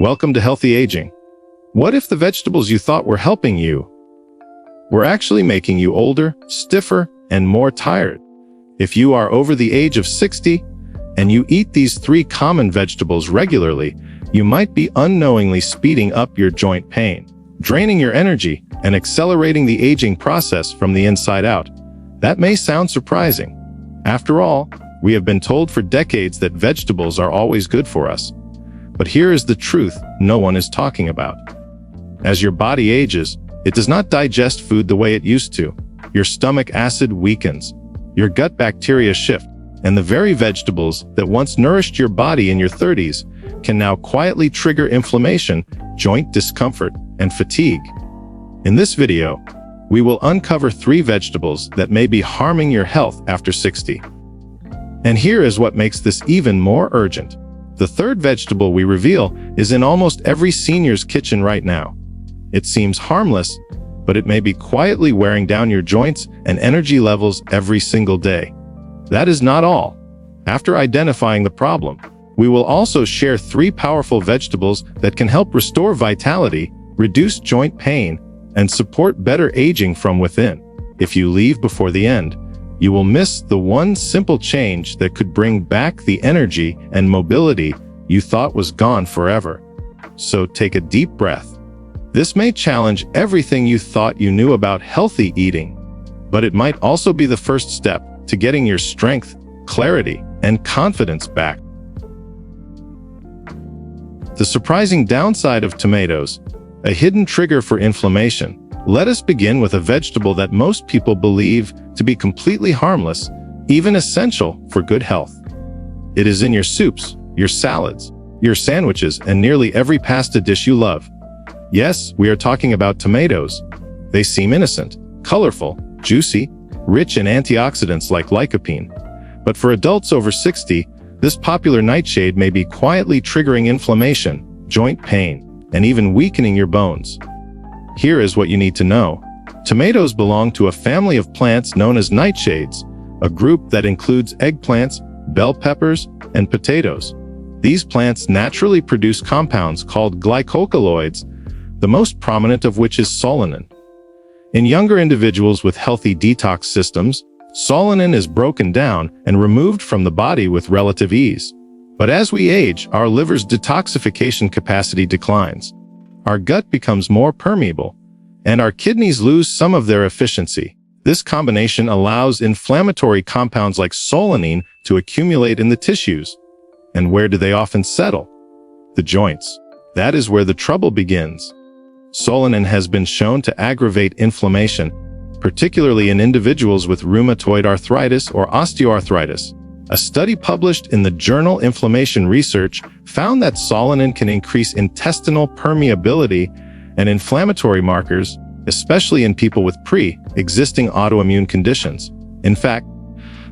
Welcome to Healthy Aging. What if the vegetables you thought were helping you were actually making you older, stiffer, and more tired? If you are over the age of 60 and you eat these 3 common vegetables regularly, you might be unknowingly speeding up your joint pain, draining your energy, and accelerating the aging process from the inside out. That may sound surprising. After all, we have been told for decades that vegetables are always good for us. But here is the truth no one is talking about. As your body ages, it does not digest food the way it used to. Your stomach acid weakens, your gut bacteria shift, and the very vegetables that once nourished your body in your 30s can now quietly trigger inflammation, joint discomfort, and fatigue. In this video, we will uncover 3 vegetables that may be harming your health after 60. And here is what makes this even more urgent. The 3rd vegetable we reveal is in almost every senior's kitchen right now. It seems harmless, but it may be quietly wearing down your joints and energy levels every single day. That is not all. After identifying the problem, we will also share 3 powerful vegetables that can help restore vitality, reduce joint pain, and support better aging from within. If you leave before the end, you will miss the one simple change that could bring back the energy and mobility you thought was gone forever. So take a deep breath. This may challenge everything you thought you knew about healthy eating, but it might also be the first step to getting your strength, clarity, and confidence back. The surprising downside of tomatoes, a hidden trigger for inflammation. Let us begin with a vegetable that most people believe to be completely harmless, even essential for good health. It is in your soups, your salads, your sandwiches, and nearly every pasta dish you love. Yes, we are talking about tomatoes. They seem innocent, colorful, juicy, rich in antioxidants like lycopene. But for adults over 60, this popular nightshade may be quietly triggering inflammation, joint pain, and even weakening your bones. Here is what you need to know. Tomatoes belong to a family of plants known as nightshades, a group that includes eggplants, bell peppers, and potatoes. These plants naturally produce compounds called glycoalkaloids, the most prominent of which is solanine. In younger individuals with healthy detox systems, solanine is broken down and removed from the body with relative ease. But as we age, our liver's detoxification capacity declines. Our gut becomes more permeable, and our kidneys lose some of their efficiency. This combination allows inflammatory compounds like solanine to accumulate in the tissues. And where do they often settle? The joints. That is where the trouble begins. Solanine has been shown to aggravate inflammation, particularly in individuals with rheumatoid arthritis or osteoarthritis. A study published in the journal Inflammation Research found that solanine can increase intestinal permeability and inflammatory markers, especially in people with pre-existing autoimmune conditions. In fact,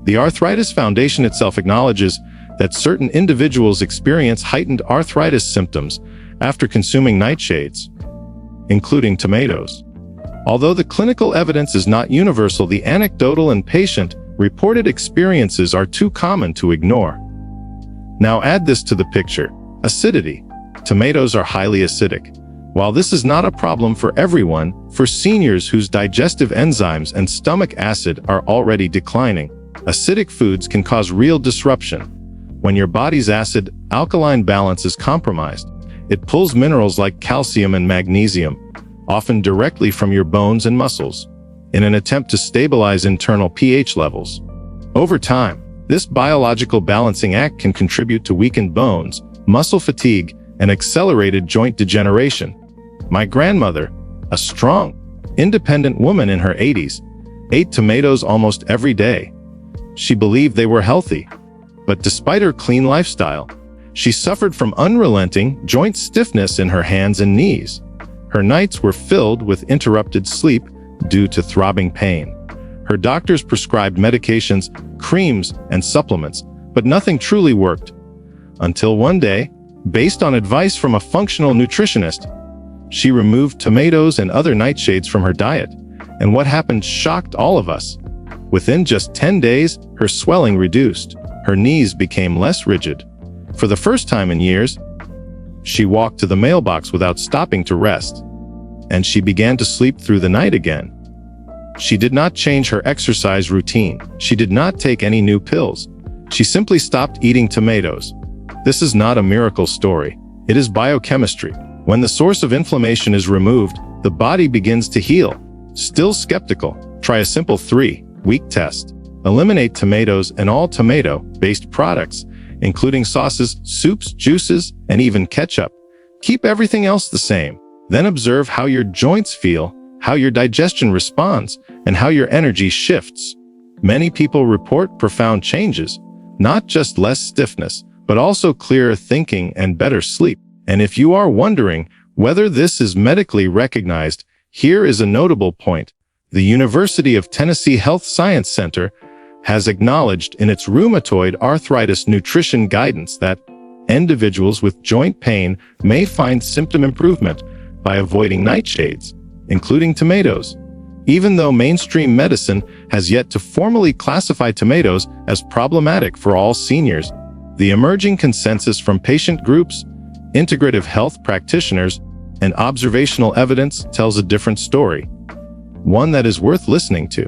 the Arthritis Foundation itself acknowledges that certain individuals experience heightened arthritis symptoms after consuming nightshades, including tomatoes. Although the clinical evidence is not universal, the anecdotal and patient-reported experiences are too common to ignore. Now add this to the picture: acidity. Tomatoes are highly acidic. While this is not a problem for everyone, for seniors whose digestive enzymes and stomach acid are already declining, acidic foods can cause real disruption. When your body's acid-alkaline balance is compromised, it pulls minerals like calcium and magnesium, often directly from your bones and muscles, in an attempt to stabilize internal pH levels. Over time, this biological balancing act can contribute to weakened bones, muscle fatigue, and accelerated joint degeneration. My grandmother, a strong, independent woman in her 80s, ate tomatoes almost every day. She believed they were healthy, but despite her clean lifestyle, she suffered from unrelenting joint stiffness in her hands and knees. Her nights were filled with interrupted sleep due to throbbing pain. Her doctors prescribed medications, creams, and supplements, but nothing truly worked. Until one day, based on advice from a functional nutritionist, she removed tomatoes and other nightshades from her diet, and what happened shocked all of us. Within just 10 days, her swelling reduced. Her knees became less rigid. For the first time in years, She walked to the mailbox without stopping to rest. And she began to sleep through the night again. She did not change her exercise routine. She did not take any new pills. She simply stopped eating tomatoes. This is not a miracle story. It is biochemistry. When the source of inflammation is removed, the body begins to heal. Still skeptical? Try a simple 3-week test. Eliminate tomatoes and all tomato-based products, including sauces, soups, juices, and even ketchup. Keep everything else the same. Then observe how your joints feel, how your digestion responds, and how your energy shifts. Many people report profound changes, not just less stiffness, but also clearer thinking and better sleep. And if you are wondering whether this is medically recognized, here is a notable point. The University of Tennessee Health Science Center has acknowledged in its rheumatoid arthritis nutrition guidance that individuals with joint pain may find symptom improvement by avoiding nightshades, including tomatoes. Even though mainstream medicine has yet to formally classify tomatoes as problematic for all seniors, the emerging consensus from patient groups, integrative health practitioners, and observational evidence tells a different story, one that is worth listening to.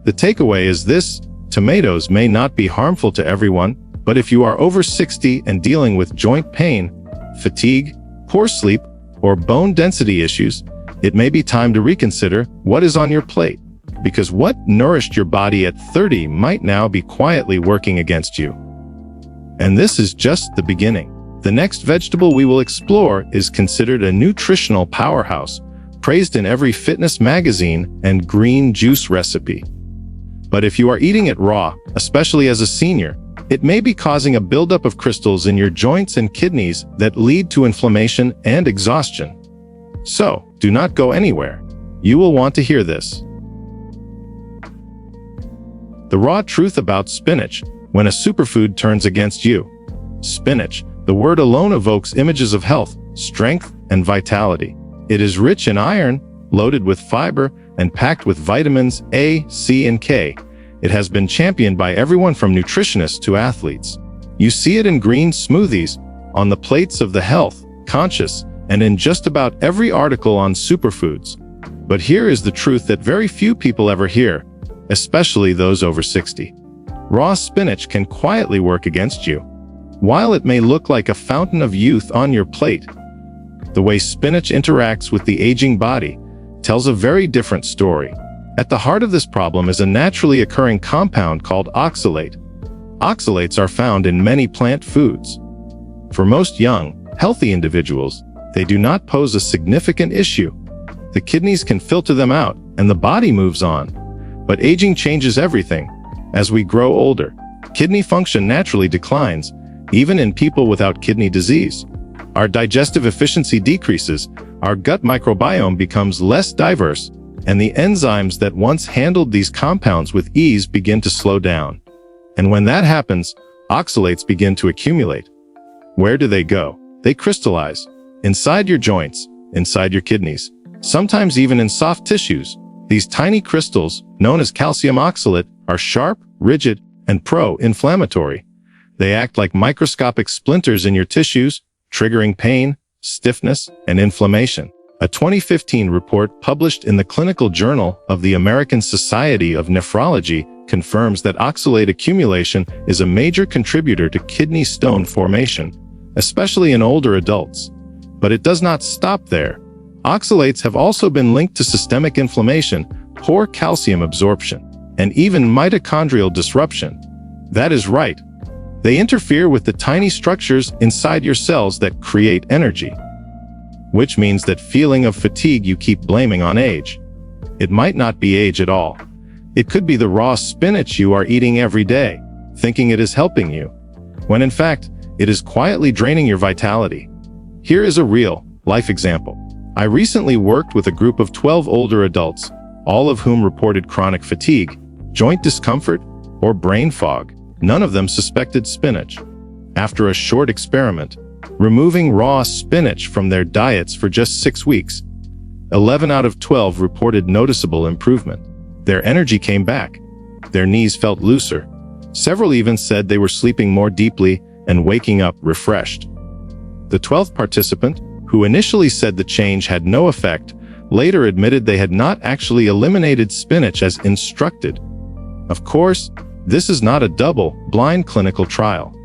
The takeaway is this: tomatoes may not be harmful to everyone, but if you are over 60 and dealing with joint pain, fatigue, poor sleep, or bone density issues, it may be time to reconsider what is on your plate, because what nourished your body at 30 might now be quietly working against you. And this is just the beginning. The next vegetable we will explore is considered a nutritional powerhouse, praised in every fitness magazine and green juice recipe. But if you are eating it raw, especially as a senior, it may be causing a buildup of crystals in your joints and kidneys that lead to inflammation and exhaustion. So, do not go anywhere. You will want to hear this. The raw truth about spinach when a superfood turns against you. Spinach, the word alone evokes images of health, strength, and vitality. It is rich in iron, loaded with fiber, and packed with vitamins A, C, and K. It has been championed by everyone from nutritionists to athletes. You see it in green smoothies, on the plates of the health conscious, and in just about every article on superfoods. But here is the truth that very few people ever hear, especially those over 60. Raw spinach can quietly work against you. While it may look like a fountain of youth on your plate, the way spinach interacts with the aging body tells a very different story. At the heart of this problem is a naturally occurring compound called oxalate. Oxalates are found in many plant foods. For most young, healthy individuals, they do not pose a significant issue. The kidneys can filter them out, and the body moves on. But aging changes everything. As we grow older, kidney function naturally declines, even in people without kidney disease. Our digestive efficiency decreases, our gut microbiome becomes less diverse, and the enzymes that once handled these compounds with ease begin to slow down. And when that happens, oxalates begin to accumulate. Where do they go? They crystallize. Inside your joints, inside your kidneys, sometimes even in soft tissues. These tiny crystals, known as calcium oxalate, are sharp, rigid, and pro-inflammatory. They act like microscopic splinters in your tissues, triggering pain, stiffness, and inflammation. A 2015 report published in the Clinical Journal of the American Society of Nephrology confirms that oxalate accumulation is a major contributor to kidney stone formation, especially in older adults. But it does not stop there. Oxalates have also been linked to systemic inflammation, poor calcium absorption, and even mitochondrial disruption. That is right. They interfere with the tiny structures inside your cells that create energy. Which means that feeling of fatigue you keep blaming on age. It might not be age at all. It could be the raw spinach you are eating every day, thinking it is helping you, when in fact, it is quietly draining your vitality. Here is a real-life example. I recently worked with a group of 12 older adults, all of whom reported chronic fatigue, joint discomfort, or brain fog. None of them suspected spinach. After a short experiment, removing raw spinach from their diets for just 6 weeks, 11 out of 12 reported noticeable improvement. Their energy came back. Their knees felt looser. Several even said they were sleeping more deeply and waking up refreshed. The 12th participant, who initially said the change had no effect, later admitted they had not actually eliminated spinach as instructed. Of course, this is not a double-blind clinical trial.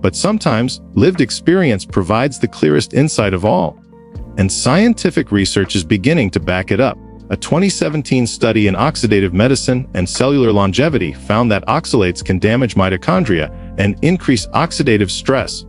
But sometimes, lived experience provides the clearest insight of all. And scientific research is beginning to back it up. A 2017 study in oxidative medicine and cellular longevity found that oxalates can damage mitochondria and increase oxidative stress,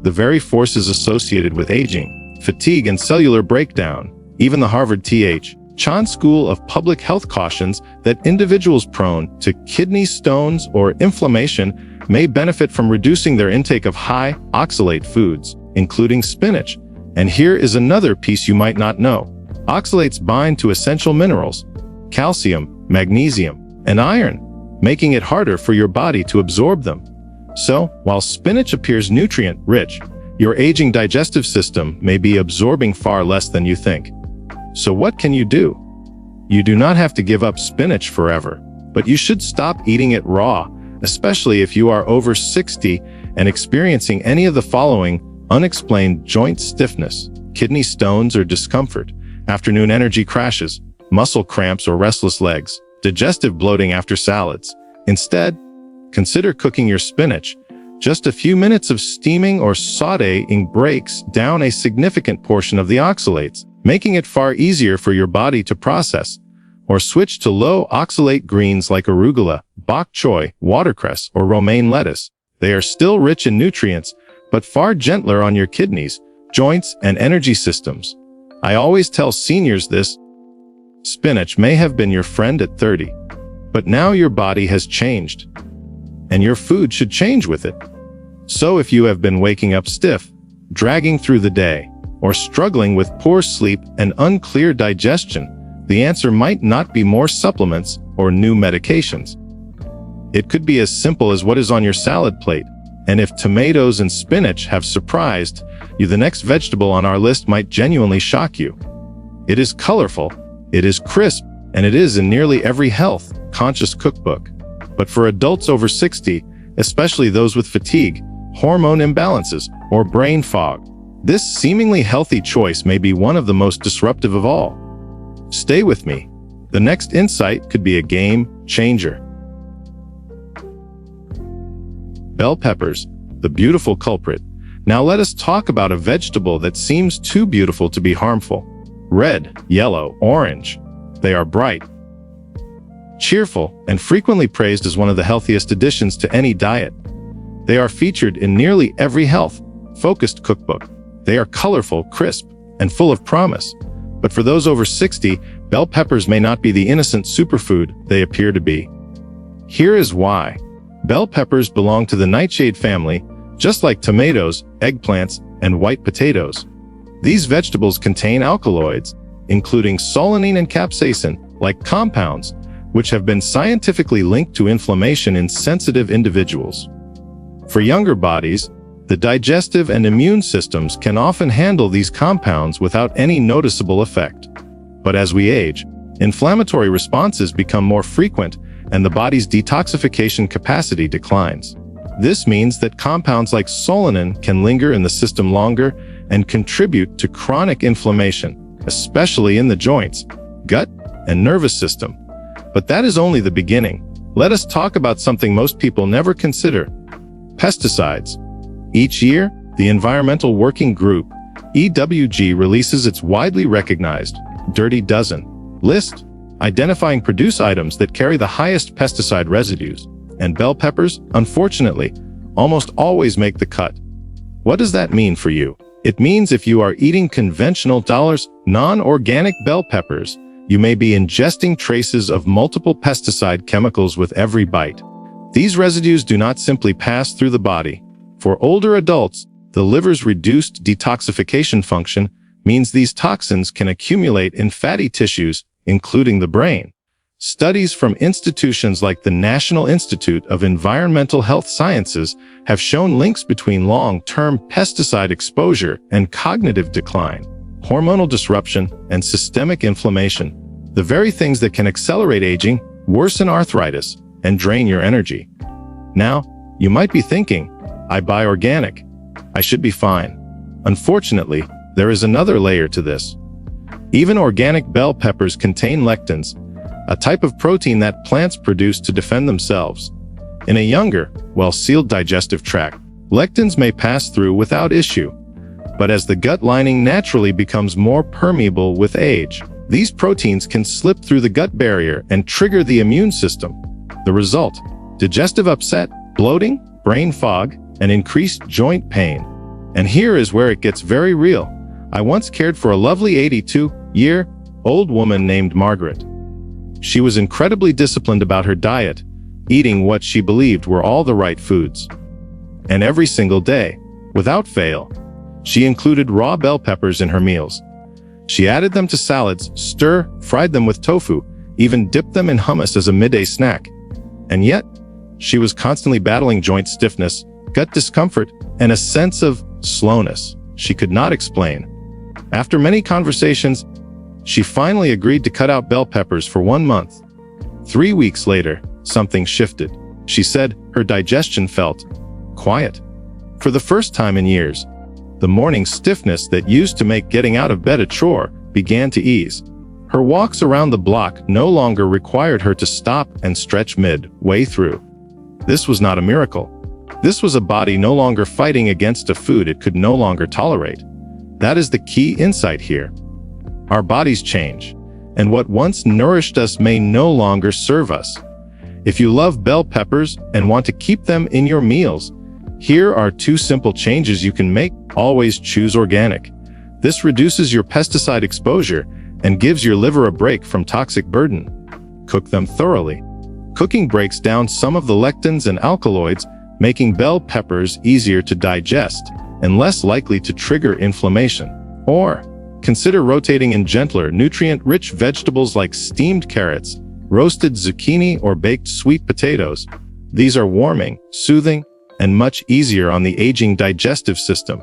the very forces associated with aging, fatigue, and cellular breakdown. Even the Harvard T.H. Chan School of Public Health cautions that individuals prone to kidney stones or inflammation may benefit from reducing their intake of high oxalate foods, including spinach. And here is another piece you might not know. Oxalates bind to essential minerals, calcium, magnesium, and iron, making it harder for your body to absorb them. So, while spinach appears nutrient-rich, your aging digestive system may be absorbing far less than you think. So what can you do? You do not have to give up spinach forever, but you should stop eating it raw, especially if you are over 60 and experiencing any of the following: unexplained joint stiffness, kidney stones or discomfort, afternoon energy crashes, muscle cramps or restless legs, digestive bloating after salads. Instead, consider cooking your spinach. Just a few minutes of steaming or sautéing breaks down a significant portion of the oxalates, making it far easier for your body to process. Or switch to low oxalate greens like arugula, bok choy, watercress, or romaine lettuce. They are still rich in nutrients, but far gentler on your kidneys, joints, and energy systems. I always tell seniors this: spinach may have been your friend at 30, but now your body has changed, and your food should change with it. So if you have been waking up stiff, dragging through the day, or struggling with poor sleep and unclear digestion, the answer might not be more supplements or new medications. It could be as simple as what is on your salad plate. And if tomatoes and spinach have surprised you, the next vegetable on our list might genuinely shock you. It is colorful, it is crisp, and it is in nearly every health-conscious cookbook. But for adults over 60, especially those with fatigue, hormone imbalances, or brain fog, this seemingly healthy choice may be one of the most disruptive of all. Stay with me. The next insight could be a game changer. Bell peppers, the beautiful culprit. Now let us talk about a vegetable that seems too beautiful to be harmful. Red, yellow, orange. They are bright, cheerful, and frequently praised as one of the healthiest additions to any diet. They are featured in nearly every health-focused cookbook. They are colorful, crisp, and full of promise. But for those over 60, bell peppers may not be the innocent superfood they appear to be. Here is why. Bell peppers belong to the nightshade family, just like tomatoes, eggplants, and white potatoes. These vegetables contain alkaloids, including solanine and capsaicin-like compounds, which have been scientifically linked to inflammation in sensitive individuals. For younger bodies, the digestive and immune systems can often handle these compounds without any noticeable effect. But as we age, inflammatory responses become more frequent and the body's detoxification capacity declines. This means that compounds like solanine can linger in the system longer and contribute to chronic inflammation, especially in the joints, gut, and nervous system. But that is only the beginning. Let us talk about something most people never consider: pesticides. Each year, the Environmental Working Group, EWG, releases its widely recognized Dirty Dozen list, identifying produce items that carry the highest pesticide residues. And bell peppers, unfortunately, almost always make the cut. What does that mean for you? It means if you are eating conventional non-organic bell peppers, you may be ingesting traces of multiple pesticide chemicals with every bite. These residues do not simply pass through the body. For older adults, the liver's reduced detoxification function means these toxins can accumulate in fatty tissues, including the brain. Studies from institutions like the National Institute of Environmental Health Sciences have shown links between long-term pesticide exposure and cognitive decline, hormonal disruption, and systemic inflammation, the very things that can accelerate aging, worsen arthritis, and drain your energy. Now, you might be thinking, I buy organic. I should be fine. Unfortunately, there is another layer to this. Even organic bell peppers contain lectins, a type of protein that plants produce to defend themselves. In a younger, well-sealed digestive tract, lectins may pass through without issue. But as the gut lining naturally becomes more permeable with age, these proteins can slip through the gut barrier and trigger the immune system. The result: digestive upset, bloating, brain fog, and increased joint pain. And here is where it gets very real. I once cared for a lovely 82-year-old woman named Margaret. She was incredibly disciplined about her diet, eating what she believed were all the right foods. And every single day, without fail, she included raw bell peppers in her meals. She added them to salads, stir-fried them with tofu, even dipped them in hummus as a midday snack. And yet, she was constantly battling joint stiffness, gut discomfort, and a sense of slowness she could not explain. After many conversations, she finally agreed to cut out bell peppers for 1 month. 3 weeks later, something shifted. She said her digestion felt quiet. For the first time in years, the morning stiffness that used to make getting out of bed a chore began to ease. Her walks around the block no longer required her to stop and stretch midway through. This was not a miracle. This was a body no longer fighting against a food it could no longer tolerate. That is the key insight here. Our bodies change, and what once nourished us may no longer serve us. If you love bell peppers and want to keep them in your meals, here are 2 simple changes you can make. Always choose organic. This reduces your pesticide exposure and gives your liver a break from toxic burden. Cook them thoroughly. Cooking breaks down some of the lectins and alkaloids, making bell peppers easier to digest and less likely to trigger inflammation. Or, consider rotating in gentler, nutrient-rich vegetables like steamed carrots, roasted zucchini, or baked sweet potatoes. These are warming, soothing, and much easier on the aging digestive system.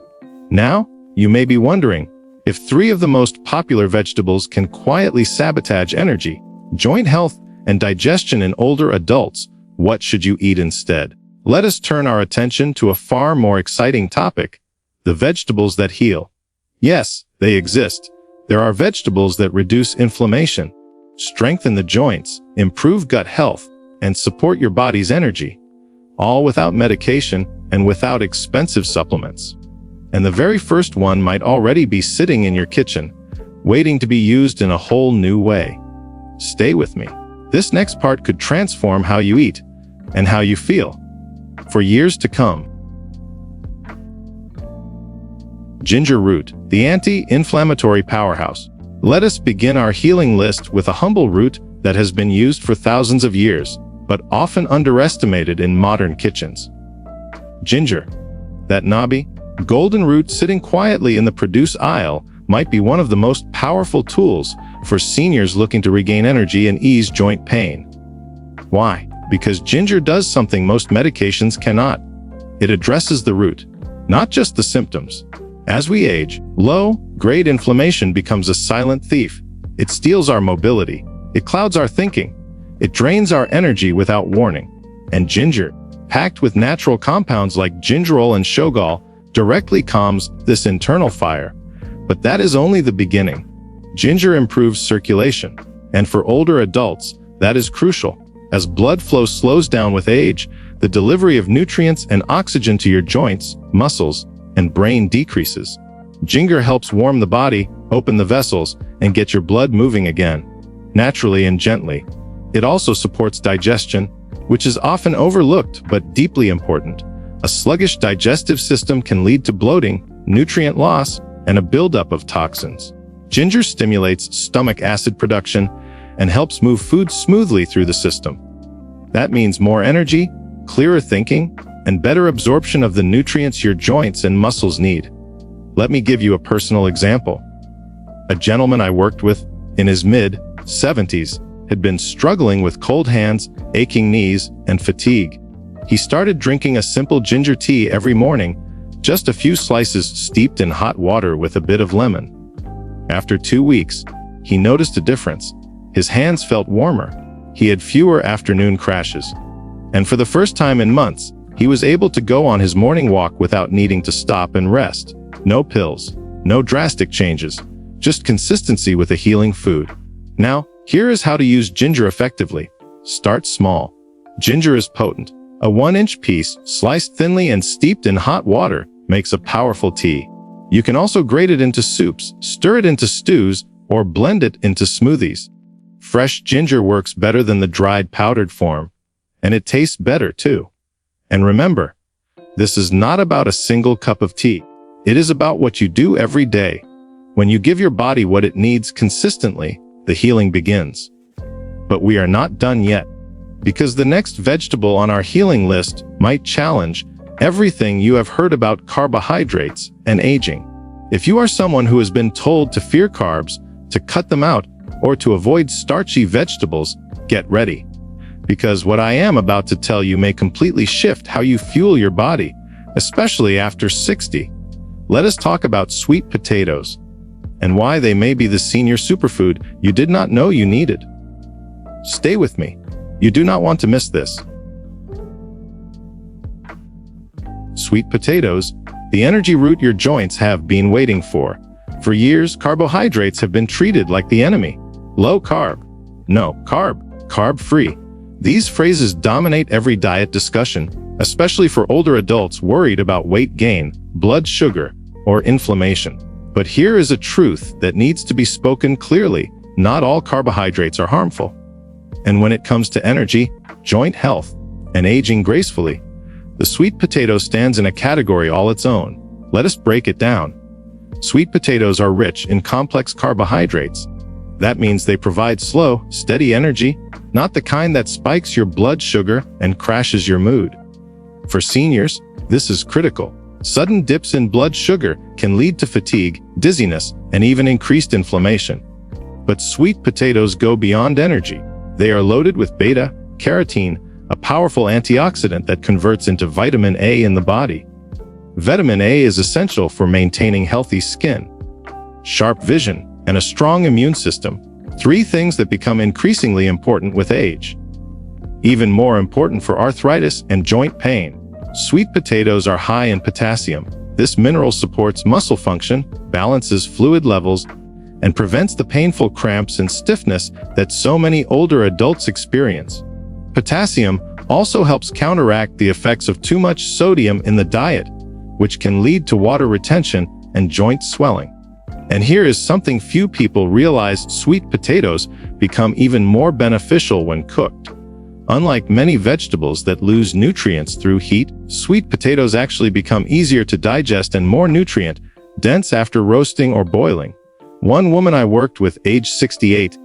Now, you may be wondering, if 3 of the most popular vegetables can quietly sabotage energy, joint health, and digestion in older adults, what should you eat instead? Let us turn our attention to a far more exciting topic: the vegetables that heal. Yes, they exist. There are vegetables that reduce inflammation, strengthen the joints, improve gut health, and support your body's energy, all without medication and without expensive supplements. And the very first one might already be sitting in your kitchen, waiting to be used in a whole new way. Stay with me. This next part could transform how you eat and how you feel for years to come. Ginger root, the anti-inflammatory powerhouse. Let us begin our healing list with a humble root that has been used for thousands of years, but often underestimated in modern kitchens. Ginger. That knobby, golden root sitting quietly in the produce aisle might be one of the most powerful tools for seniors looking to regain energy and ease joint pain. Why? Because ginger does something most medications cannot. It addresses the root, not just the symptoms. As we age, low-grade inflammation becomes a silent thief. It steals our mobility. It clouds our thinking. It drains our energy without warning. And ginger, packed with natural compounds like gingerol and shogal, directly calms this internal fire. But that is only the beginning. Ginger improves circulation, and for older adults, that is crucial. As blood flow slows down with age, the delivery of nutrients and oxygen to your joints, muscles, and brain decreases. Ginger helps warm the body, open the vessels, and get your blood moving again, naturally and gently. It also supports digestion, which is often overlooked but deeply important. A sluggish digestive system can lead to bloating, nutrient loss, and a buildup of toxins. Ginger stimulates stomach acid production and helps move food smoothly through the system. That means more energy, clearer thinking, and better absorption of the nutrients your joints and muscles need. Let me give you a personal example. A gentleman I worked with, in his mid-70s, had been struggling with cold hands, aching knees, and fatigue. He started drinking a simple ginger tea every morning, just a few slices steeped in hot water with a bit of lemon. After 2 weeks, he noticed a difference. His hands felt warmer. He had fewer afternoon crashes. And for the first time in months, he was able to go on his morning walk without needing to stop and rest. No pills, no drastic changes, just consistency with a healing food. Now, here is how to use ginger effectively. Start small. Ginger is potent. A 1-inch piece, sliced thinly and steeped in hot water, makes a powerful tea. You can also grate it into soups, stir it into stews, or blend it into smoothies. Fresh ginger works better than the dried powdered form, and it tastes better too. And remember, this is not about a single cup of tea. It is about what you do every day. When you give your body what it needs consistently, the healing begins. But we are not done yet, because the next vegetable on our healing list might challenge everything you have heard about carbohydrates and aging. If you are someone who has been told to fear carbs, to cut them out, or to avoid starchy vegetables, get ready. Because what I am about to tell you may completely shift how you fuel your body, especially after 60. Let us talk about sweet potatoes and why they may be the senior superfood you did not know you needed. Stay with me. You do not want to miss this. Sweet potatoes, the energy root your joints have been waiting for. For years, carbohydrates have been treated like the enemy. Low carb. No, carb-free. These phrases dominate every diet discussion, especially for older adults worried about weight gain, blood sugar, or inflammation. But here is a truth that needs to be spoken clearly. Not all carbohydrates are harmful. And when it comes to energy, joint health, and aging gracefully, the sweet potato stands in a category all its own. Let us break it down. Sweet potatoes are rich in complex carbohydrates. That means they provide slow, steady energy, not the kind that spikes your blood sugar and crashes your mood. For seniors, this is critical. Sudden dips in blood sugar can lead to fatigue, dizziness, and even increased inflammation. But sweet potatoes go beyond energy. They are loaded with beta-carotene, a powerful antioxidant that converts into vitamin A in the body. Vitamin A is essential for maintaining healthy skin, sharp vision, and a strong immune system. 3 things that become increasingly important with age. Even more important for arthritis and joint pain. Sweet potatoes are high in potassium. This mineral supports muscle function, balances fluid levels, and prevents the painful cramps and stiffness that so many older adults experience. Potassium also helps counteract the effects of too much sodium in the diet, which can lead to water retention and joint swelling. And here is something few people realize: sweet potatoes become even more beneficial when cooked. Unlike many vegetables that lose nutrients through heat, sweet potatoes actually become easier to digest and more nutrient-dense after roasting or boiling. One woman I worked with, age 68,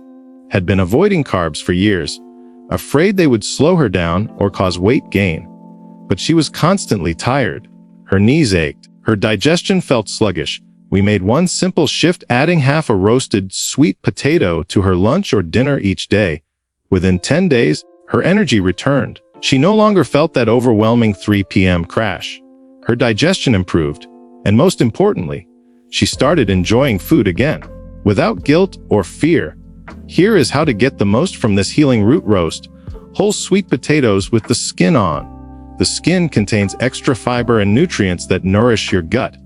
had been avoiding carbs for years, afraid they would slow her down or cause weight gain. But she was constantly tired. Her knees ached. Her digestion felt sluggish. We made one simple shift, adding half a roasted sweet potato to her lunch or dinner each day. Within 10 days, her energy returned. She no longer felt that overwhelming 3 p.m. crash. Her digestion improved, and most importantly, she started enjoying food again, without guilt or fear. Here is how to get the most from this healing root roast. Whole sweet potatoes with the skin on. The skin contains extra fiber and nutrients that nourish your gut.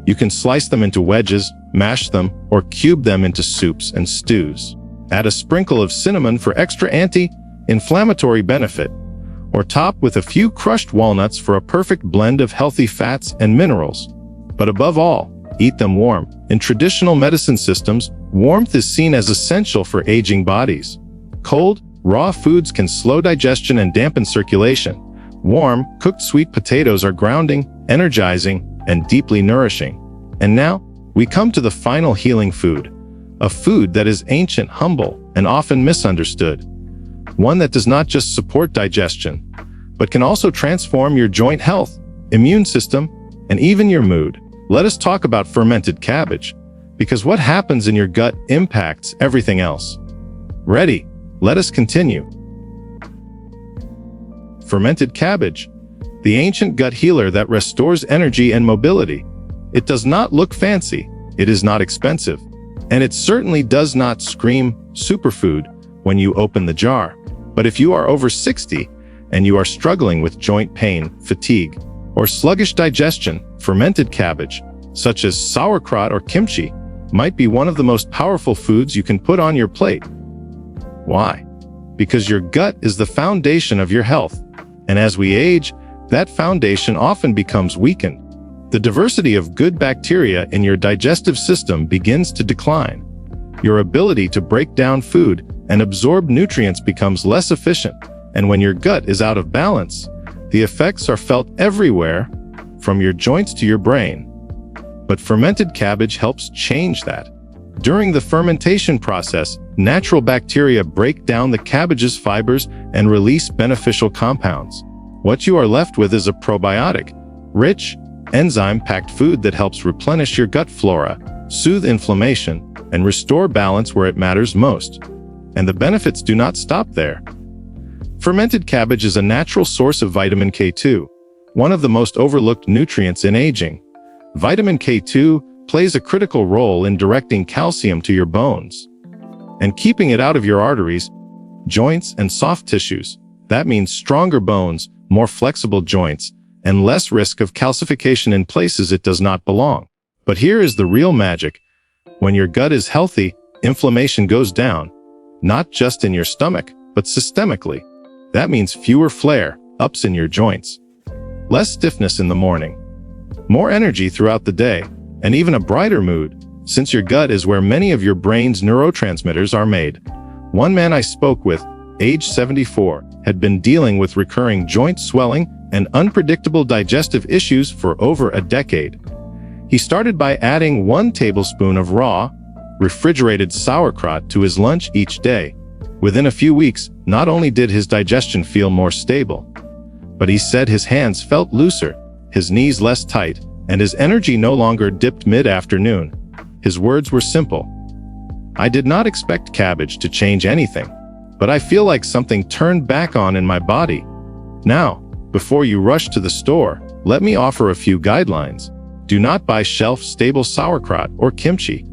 You can slice them into wedges, mash them, or cube them into soups and stews. Add a sprinkle of cinnamon for extra anti-inflammatory benefit, or top with a few crushed walnuts for a perfect blend of healthy fats and minerals. But above all, eat them warm. In traditional medicine systems, warmth is seen as essential for aging bodies. Cold, raw foods can slow digestion and dampen circulation. Warm, cooked sweet potatoes are grounding, energizing, and deeply nourishing. And now, we come to the final healing food. A food that is ancient, humble, and often misunderstood. One that does not just support digestion, but can also transform your joint health, immune system, and even your mood. Let us talk about fermented cabbage, because what happens in your gut impacts everything else. Ready? Let us continue. Fermented cabbage, the ancient gut healer that restores energy and mobility. It does not look fancy, it is not expensive, and it certainly does not scream superfood when you open the jar. But if you are over 60 and you are struggling with joint pain, fatigue, or sluggish digestion, fermented cabbage such as sauerkraut or kimchi, might be one of the most powerful foods you can put on your plate. Why? Because your gut is the foundation of your health, and as we age, that foundation often becomes weakened. The diversity of good bacteria in your digestive system begins to decline. Your ability to break down food and absorb nutrients becomes less efficient, and when your gut is out of balance, the effects are felt everywhere, from your joints to your brain. But fermented cabbage helps change that. During the fermentation process, natural bacteria break down the cabbage's fibers and release beneficial compounds. What you are left with is a probiotic, rich, enzyme-packed food that helps replenish your gut flora, soothe inflammation, and restore balance where it matters most. And the benefits do not stop there. Fermented cabbage is a natural source of vitamin K2, one of the most overlooked nutrients in aging. Vitamin K2 plays a critical role in directing calcium to your bones and keeping it out of your arteries, joints, and soft tissues. That means stronger bones, more flexible joints, and less risk of calcification in places it does not belong. But here is the real magic. When your gut is healthy, inflammation goes down, not just in your stomach, but systemically. That means fewer flare-ups in your joints, less stiffness in the morning, more energy throughout the day, and even a brighter mood, since your gut is where many of your brain's neurotransmitters are made. One man I spoke with, age 74, had been dealing with recurring joint swelling and unpredictable digestive issues for over a decade. He started by adding 1 tablespoon of raw, refrigerated sauerkraut to his lunch each day. Within a few weeks, not only did his digestion feel more stable, but he said his hands felt looser, his knees less tight, and his energy no longer dipped mid-afternoon. His words were simple. "I did not expect cabbage to change anything, but I feel like something turned back on in my body." Now, before you rush to the store, let me offer a few guidelines. Do not buy shelf-stable sauerkraut or kimchi.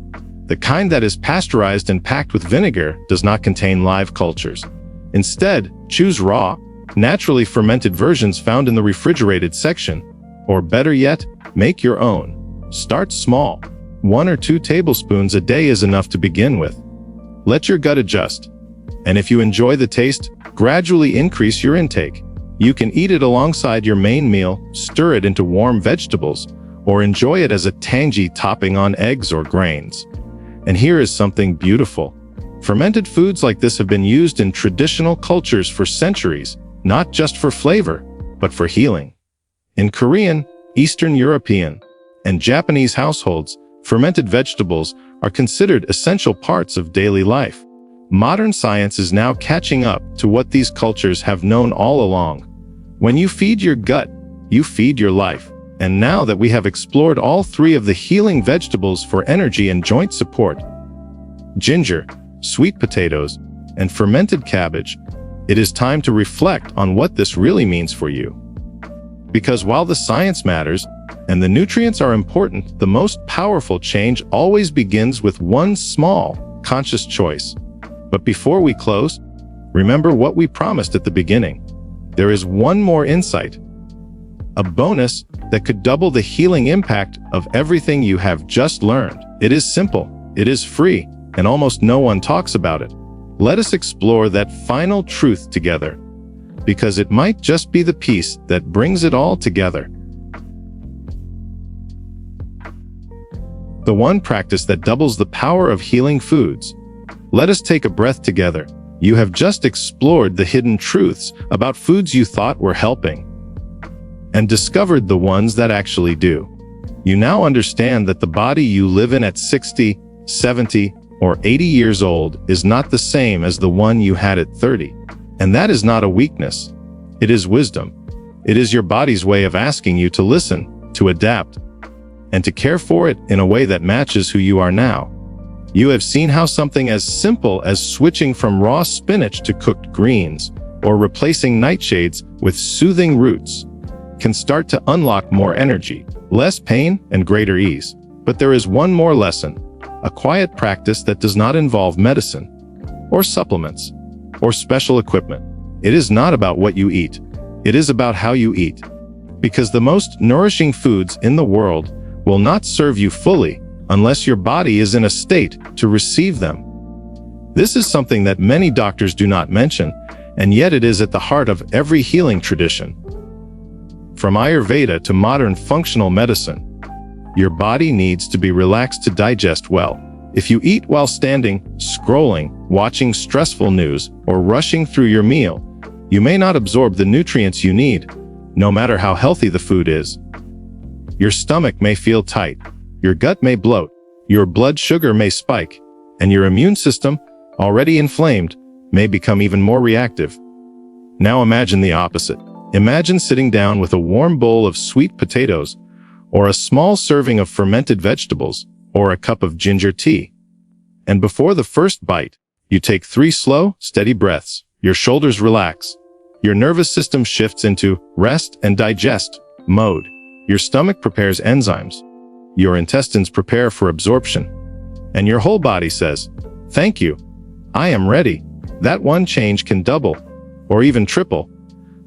The kind that is pasteurized and packed with vinegar does not contain live cultures. Instead, choose raw, naturally fermented versions found in the refrigerated section. Or better yet, make your own. Start small. 1 or 2 tablespoons a day is enough to begin with. Let your gut adjust. And if you enjoy the taste, gradually increase your intake. You can eat it alongside your main meal, stir it into warm vegetables, or enjoy it as a tangy topping on eggs or grains. And here is something beautiful. Fermented foods like this have been used in traditional cultures for centuries, not just for flavor, but for healing. In Korean, Eastern European, and Japanese households, fermented vegetables are considered essential parts of daily life. Modern science is now catching up to what these cultures have known all along. When you feed your gut, you feed your life. And now that we have explored all 3 of the healing vegetables for energy and joint support, ginger, sweet potatoes, and fermented cabbage, it is time to reflect on what this really means for you. Because while the science matters and the nutrients are important, the most powerful change always begins with one small, conscious choice. But before we close, remember what we promised at the beginning. There is one more insight, a bonus that could double the healing impact of everything you have just learned. It is simple, it is free, and almost no one talks about it. Let us explore that final truth together, because it might just be the piece that brings it all together. The one practice that doubles the power of healing foods. Let us take a breath together. You have just explored the hidden truths about foods you thought were helping, and discovered the ones that actually do. You now understand that the body you live in at 60, 70, or 80 years old is not the same as the one you had at 30. And that is not a weakness. It is wisdom. It is your body's way of asking you to listen, to adapt, and to care for it in a way that matches who you are now. You have seen how something as simple as switching from raw spinach to cooked greens, or replacing nightshades with soothing roots, can start to unlock more energy, less pain, and greater ease. But there is one more lesson, a quiet practice that does not involve medicine, or supplements, or special equipment. It is not about what you eat. It is about how you eat. Because the most nourishing foods in the world will not serve you fully unless your body is in a state to receive them. This is something that many doctors do not mention, and yet it is at the heart of every healing tradition. From Ayurveda to modern functional medicine, your body needs to be relaxed to digest well. If you eat while standing, scrolling, watching stressful news, or rushing through your meal, you may not absorb the nutrients you need, no matter how healthy the food is. Your stomach may feel tight, your gut may bloat, your blood sugar may spike, and your immune system, already inflamed, may become even more reactive. Now imagine the opposite. Imagine sitting down with a warm bowl of sweet potatoes, or a small serving of fermented vegetables, or a cup of ginger tea. And before the first bite, you take 3 slow, steady breaths. Your shoulders relax. Your nervous system shifts into rest and digest mode. Your stomach prepares enzymes. Your intestines prepare for absorption. And your whole body says, "Thank you. I am ready." That one change can double, or even triple,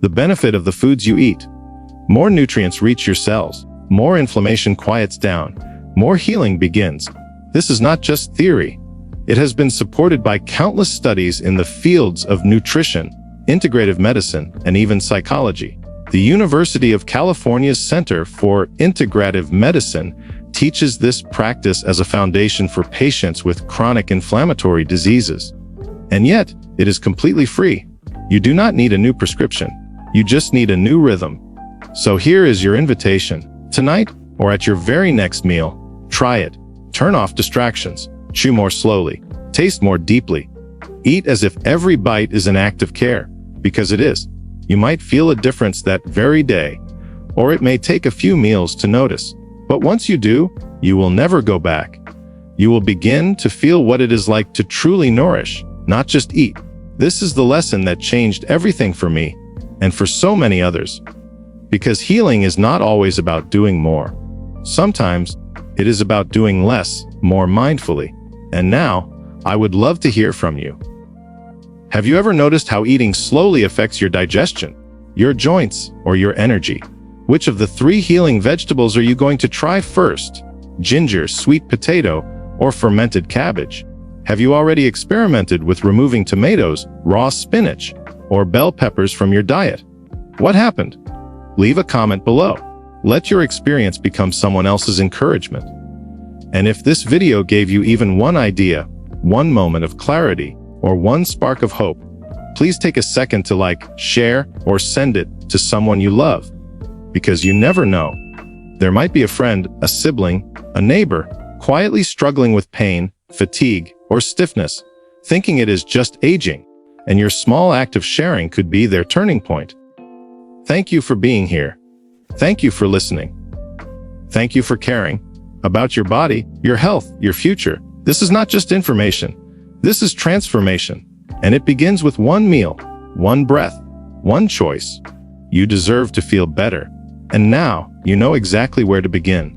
the benefit of the foods you eat. More nutrients reach your cells. More inflammation quiets down. More healing begins. This is not just theory. It has been supported by countless studies in the fields of nutrition, integrative medicine, and even psychology. The University of California's Center for Integrative Medicine teaches this practice as a foundation for patients with chronic inflammatory diseases. And yet, it is completely free. You do not need a new prescription. You just need a new rhythm. So here is your invitation. Tonight, or at your very next meal, try it. Turn off distractions. Chew more slowly. Taste more deeply. Eat as if every bite is an act of care, because it is. You might feel a difference that very day, or it may take a few meals to notice. But once you do, you will never go back. You will begin to feel what it is like to truly nourish, not just eat. This is the lesson that changed everything for me, and for so many others. Because healing is not always about doing more. Sometimes, it is about doing less, more mindfully. And now, I would love to hear from you. Have you ever noticed how eating slowly affects your digestion, your joints, or your energy? Which of the 3 healing vegetables are you going to try first? Ginger, sweet potato, or fermented cabbage? Have you already experimented with removing tomatoes, raw spinach, or bell peppers from your diet? What happened? Leave a comment below. Let your experience become someone else's encouragement. And if this video gave you even one idea, one moment of clarity, or one spark of hope, please take a second to like, share, or send it to someone you love. Because you never know. There might be a friend, a sibling, a neighbor, quietly struggling with pain, fatigue, or stiffness, thinking it is just aging, and your small act of sharing could be their turning point. Thank you for being here. Thank you for listening. Thank you for caring about your body, your health, your future. This is not just information. This is transformation, and it begins with one meal, one breath, one choice. You deserve to feel better, and now you know exactly where to begin.